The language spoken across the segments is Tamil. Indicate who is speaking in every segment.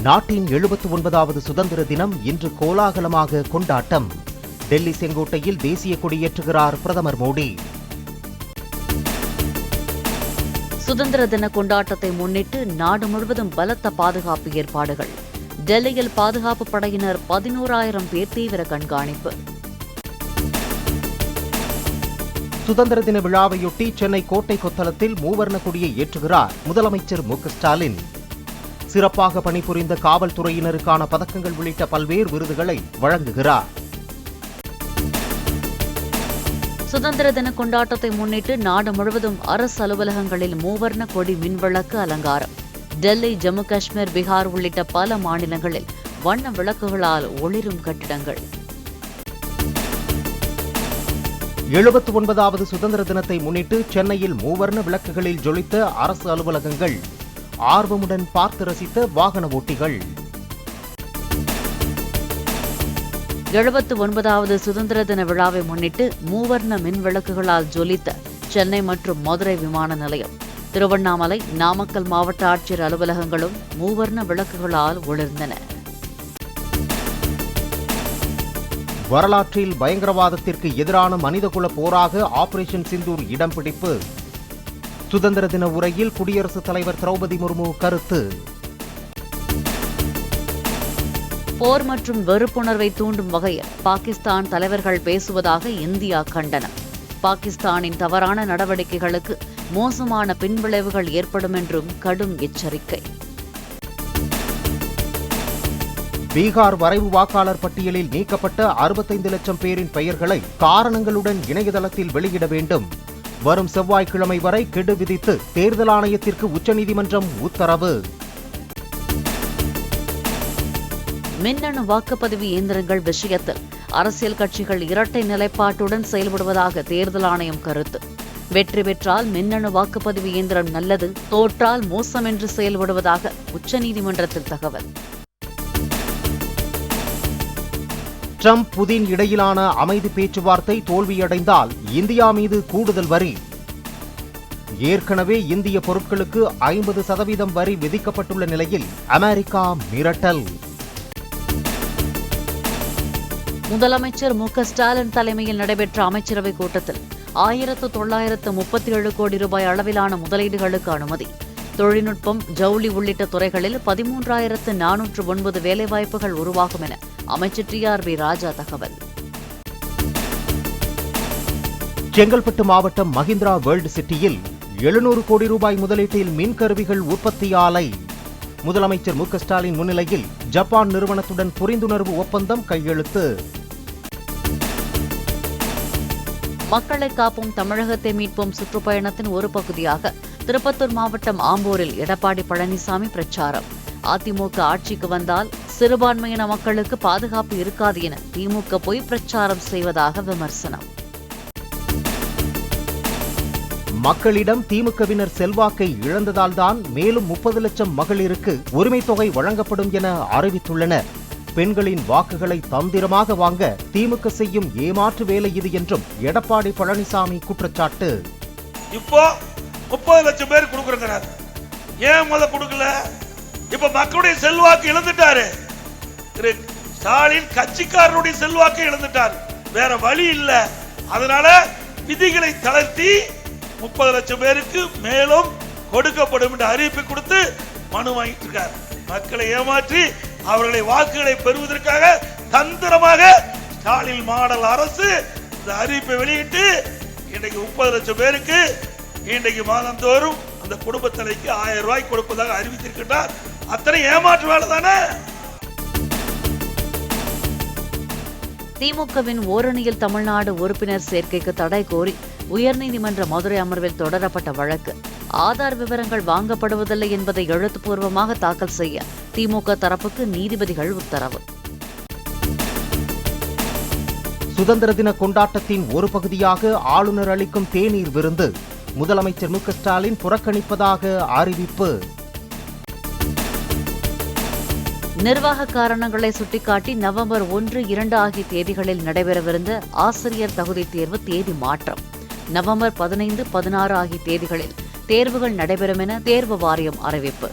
Speaker 1: நாட்டின் 79வது சுதந்திர தினம் இன்று கோலாகலமாக கொண்டாட்டம். டெல்லி செங்கோட்டையில் தேசிய கொடியேற்றுகிறார் பிரதமர் மோடி.
Speaker 2: சுதந்திர தின கொண்டாட்டத்தை முன்னிட்டு நாடு முழுவதும் பலத்த பாதுகாப்பு ஏற்பாடுகள். டெல்லியில் பாதுகாப்பு படையினர் 11,000 பேர் தீவிர கண்காணிப்பு.
Speaker 1: சுதந்திர தின விழாவையொட்டி சென்னை கோட்டை கொத்தளத்தில் மூவர்ண கொடியை ஏற்றுகிறார் முதலமைச்சர் மு க ஸ்டாலின். சிறப்பாக பணிபுரிந்த காவல்துறையினருக்கான பதக்கங்கள் உள்ளிட்ட பல்வேறு விருதுகளை வழங்குகிறார்.
Speaker 2: சுதந்திர தின கொண்டாட்டத்தை முன்னிட்டு நாடு முழுவதும் அரசு அலுவலகங்களில் மூவர்ண கொடி மின்விளக்கு அலங்காரம். டெல்லி, ஜம்மு காஷ்மீர், பீகார் உள்ளிட்ட பல மாநிலங்களில் வண்ண விளக்குகளால் ஒளிரும் கட்டிடங்கள்.
Speaker 1: 79வது சுதந்திர தினத்தை முன்னிட்டு சென்னையில் மூவர்ண விளக்குகளில் ஜொலித்த அரசு அலுவலகங்கள், ஆர்வமுடன் பார்த்து ரசித்த வாகன ஓட்டிகள்.
Speaker 2: 79வது சுதந்திர தின விழாவை முன்னிட்டு மூவர்ண மின் விளக்குகளால் ஜொலித்த சென்னை மற்றும் மதுரை விமான நிலையம், திருவண்ணாமலை, நாமக்கல் மாவட்ட ஆட்சியர் அலுவலகங்களும் மூவர்ண விளக்குகளால் ஒளிர்ந்தன.
Speaker 1: வரலாற்றில் பயங்கரவாதத்திற்கு எதிரான மனிதகுல போராக ஆபரேஷன் சிந்தூர் இடம் பிடிப்பு. சுதந்திர தின உரையில் குடியரசுத் தலைவர் திரௌபதி முர்மு கருத்து.
Speaker 2: போர் மற்றும் வெறுப்புணர்வை தூண்டும் வகையில் பாகிஸ்தான் தலைவர்கள் பேசுவதாக இந்தியா கண்டனம். பாகிஸ்தானின் தவறான நடவடிக்கைகளுக்கு மோசமான பின்விளைவுகள் ஏற்படும் என்றும் கடும் எச்சரிக்கை.
Speaker 1: பீகார் வரைவு வாக்காளர் பட்டியலில் நீக்கப்பட்ட 65 லட்சம் பேரின் பெயர்களை காரணங்களுடன் இணையதளத்தில் வெளியிட வேண்டும். வரும் செவ்வாய்க்கிழமை வரை கெடு விதித்து தேர்தல் ஆணையத்திற்கு உச்சநீதிமன்றம் உத்தரவு.
Speaker 2: மின்னணு வாக்குப்பதிவு இயந்திரங்கள் விஷயத்தில் அரசியல் கட்சிகள் இரட்டை நிலைப்பாட்டுடன் செயல்படுவதாக தேர்தல் ஆணையம் கருத்து. வெற்றி பெற்றால் மின்னணு வாக்குப்பதிவு இயந்திரம் நல்லது, தோற்றால் மோசம் என்று செயல்படுவதாக உச்சநீதிமன்றத்தில் தகவல்.
Speaker 1: ட்ரம்ப் புதின் இடையிலான அமைதி பேச்சுவார்த்தை தோல்வியடைந்தால் இந்தியா மீது கூடுதல் வரி. ஏற்கனவே இந்திய பொருட்களுக்கு 50% வரி விதிக்கப்பட்டுள்ள நிலையில் அமெரிக்கா மிரட்டல்.
Speaker 2: முதலமைச்சர் மு க ஸ்டாலின் தலைமையில் நடைபெற்ற அமைச்சரவைக் கூட்டத்தில் 1937 கோடி ரூபாய் அளவிலான முதலீடுகளுக்கு அனுமதி. தொழில்நுட்பம், ஜவுளி உள்ளிட்ட துறைகளில் 13,409 வேலைவாய்ப்புகள் உருவாகும் என அமைச்சர் TRB ராஜா தகவல்.
Speaker 1: செங்கல்பட்டு மாவட்டம் மஹிந்திரா வேர்ல்டு சிட்டியில் 700 கோடி ரூபாய் முதலீட்டில் மின்கருவிகள் உற்பத்தி ஆலை. முதலமைச்சர் மு க ஸ்டாலின் முன்னிலையில் ஜப்பான் நிறுவனத்துடன் புரிந்துணர்வு ஒப்பந்தம் கையெழுத்து.
Speaker 2: மக்களை காப்போம் தமிழகத்தை மீட்போம் சுற்றுப்பயணத்தின் ஒரு பகுதியாக திருப்பத்தூர் மாவட்டம் ஆம்பூரில் எடப்பாடி பழனிசாமி பிரச்சாரம். அதிமுக ஆட்சிக்கு வந்தால் சிறுபான்மையின மக்களுக்கு பாதுகாப்பு இருக்காது என திமுக பொய் பிரச்சாரம் செய்வதாக விமர்சனம்.
Speaker 1: மக்களிடம் திமுகவினர் செல்வாக்கை இழந்ததால்தான் மேலும் 30 லட்சம் மகளிருக்கு உரிமை தொகை வழங்கப்படும் என அறிவித்துள்ளனர். பெண்களின் வாக்குகளை தந்திரமாக வாங்க திமுக செய்யும் ஏமாற்று வேலை இது என்றும் எடப்பாடி பழனிசாமி குற்றச்சாட்டு.
Speaker 3: இப்போ 30 லட்சம் பேர் கொடுக்கறாங்க, ஏன் முதல்ல கொடுக்கல? இப்ப மக்களுடைய செல்வாக்கு இழந்துட்டாரு. ஸ்டாலின் கட்சிக்காரருடைய செல்வாக்கு இழந்துட்டார், வேற வழி இல்ல. அதனால விதிகளை தளர்த்தி 30 லட்சம் பேருக்கு மேலும் கொடுக்கப்படும் என்று அறிவிப்பு கொடுத்து மனு வாங்கிட்டு இருக்கார். மக்களை ஏமாற்றி அவர்களை வாக்குகளை பெறுவதற்காக தந்திரமாக ஸ்டாலின் மாடல் அரசு இந்த அறிவிப்பை வெளியிட்டு இன்றைக்கு 30 லட்சம் பேருக்கு இன்றைக்கு மாதந்தோறும் அந்த குடும்ப தலைக்கு 1000 ரூபாய் கொடுப்பதாக அறிவித்திருக்கிறார். அத்தனை ஏமாற்று வேலை தானே.
Speaker 2: திமுகவின் ஓரணியில் தமிழ்நாடு உறுப்பினர் சேர்க்கைக்கு தடை கோரி உயர்நீதிமன்ற மதுரை அமர்வில் தொடரப்பட்ட வழக்கு. ஆதார் விவரங்கள் வாங்கப்படுவதில்லை என்பதை எழுத்துப்பூர்வமாக தாக்கல் செய்ய திமுக தரப்புக்கு நீதிபதிகள் உத்தரவு.
Speaker 1: சுதந்திர தின கொண்டாட்டத்தின் ஒரு பகுதியாக ஆளுநர் அளிக்கும் தேநீர் விருந்து முதலமைச்சர் மு க ஸ்டாலின் புறக்கணிப்பதாக அறிவிப்பு.
Speaker 2: நிர்வாக காரணங்களை சுட்டிக்காட்டி நவம்பர் 1, 2 ஆகிய தேதிகளில் நடைபெறவிருந்த ஆசிரியர் தகுதி தேர்வு தேதி மாற்றம். நவம்பர் 15, 16 ஆகிய தேதிகளில் தேர்வுகள் நடைபெறும் என தேர்வு வாரியம் அறிவிப்பு.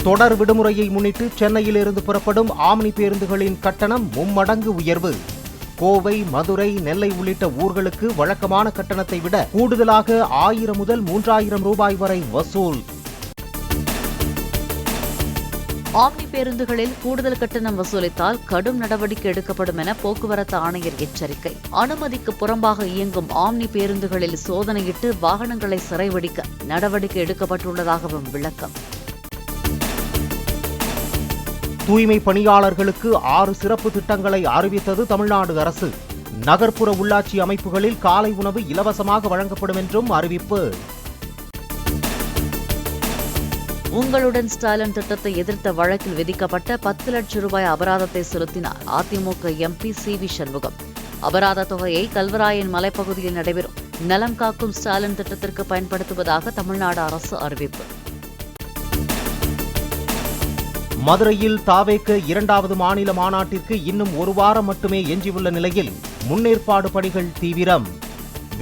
Speaker 1: தொடர் விடுமுறையை முன்னிட்டு சென்னையிலிருந்து புறப்படும் ஆம்னி பேருந்துகளின் கட்டணம் மும்மடங்கு உயர்வு. கோவை, மதுரை, நெல்லை உள்ளிட்ட ஊர்களுக்கு வழக்கமான கட்டணத்தை விட கூடுதலாக 1000 முதல் 3000 ரூபாய் வரை வசூல்.
Speaker 2: ஆம்னி பேருந்துகளில் கூடுதல் கட்டணம் வசூலித்தால் கடும் நடவடிக்கை எடுக்கப்படும் என போக்குவரத்து ஆணையர் எச்சரிக்கை. அனுமதிக்கு புறம்பாக இயங்கும் ஆம்னி பேருந்துகளில் சோதனையிட்டு வாகனங்களை சிறைபிடிக்க நடவடிக்கை எடுக்கப்பட்டுள்ளதாகவும் விளக்கம்.
Speaker 1: தூய்மை பணியாளர்களுக்கு 6 சிறப்பு திட்டங்களை அறிவித்தது தமிழ்நாடு அரசு. நகர்ப்புற உள்ளாட்சி அமைப்புகளில் காலை உணவு இலவசமாக வழங்கப்படும் என்றும் அறிவிப்பு.
Speaker 2: உங்களுடன் ஸ்டாலின் திட்டத்தை எதிர்த்த வழக்கில் விதிக்கப்பட்ட 10 லட்சம் ரூபாய் அபராதத்தை செலுத்தினார் அதிமுக எம்பி சி.வி. சண்முகம். அபராத தொகையை கல்வராயன் மலைப்பகுதியில் நடைபெறும் நலம் காக்கும் ஸ்டாலின் திட்டத்திற்கு பயன்படுத்துவதாக தமிழ்நாடு அரசு அறிவிப்பு.
Speaker 1: மதுரையில் தாவேக 2வது மாநில மாநாட்டிற்கு இன்னும் 1 வாரம் மட்டுமே எஞ்சியுள்ள நிலையில் முன்னேற்பாடு பணிகள் தீவிரம்.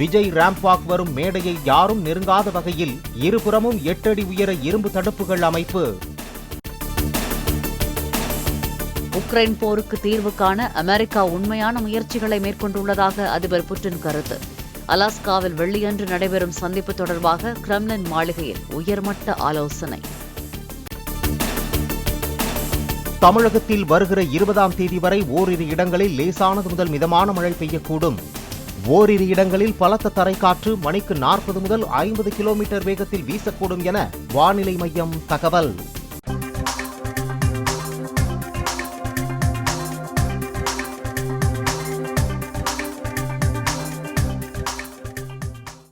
Speaker 1: விஜய் ரேம்ப் வாக் வரும் மேடையை யாரும் நெருங்காத வகையில் இருபுறமும் 8 அடி உயர இரும்பு தடுப்புகள் அமைப்பு.
Speaker 2: உக்ரைன் போருக்கு தீர்வு காண அமெரிக்கா உண்மையான முயற்சிகளை மேற்கொண்டுள்ளதாக அதிபர் புட்டின் கருத்து. அலாஸ்காவில் வெள்ளியன்று நடைபெறும் சந்திப்பு தொடர்பாக கிரெம்ளின் மாளிகையில் உயர்மட்ட ஆலோசனை.
Speaker 1: தமிழகத்தில் வருகிற 20ஆம் தேதி வரை ஓரிரு இடங்களில் லேசானது முதல் மிதமான மழை பெய்யக்கூடும். ஓரிரு இடங்களில் பலத்த தரைக்காற்று மணிக்கு 40 முதல் 50 கிலோமீட்டர் வேகத்தில் வீசக்கூடும் என வானிலை மையம் தகவல்.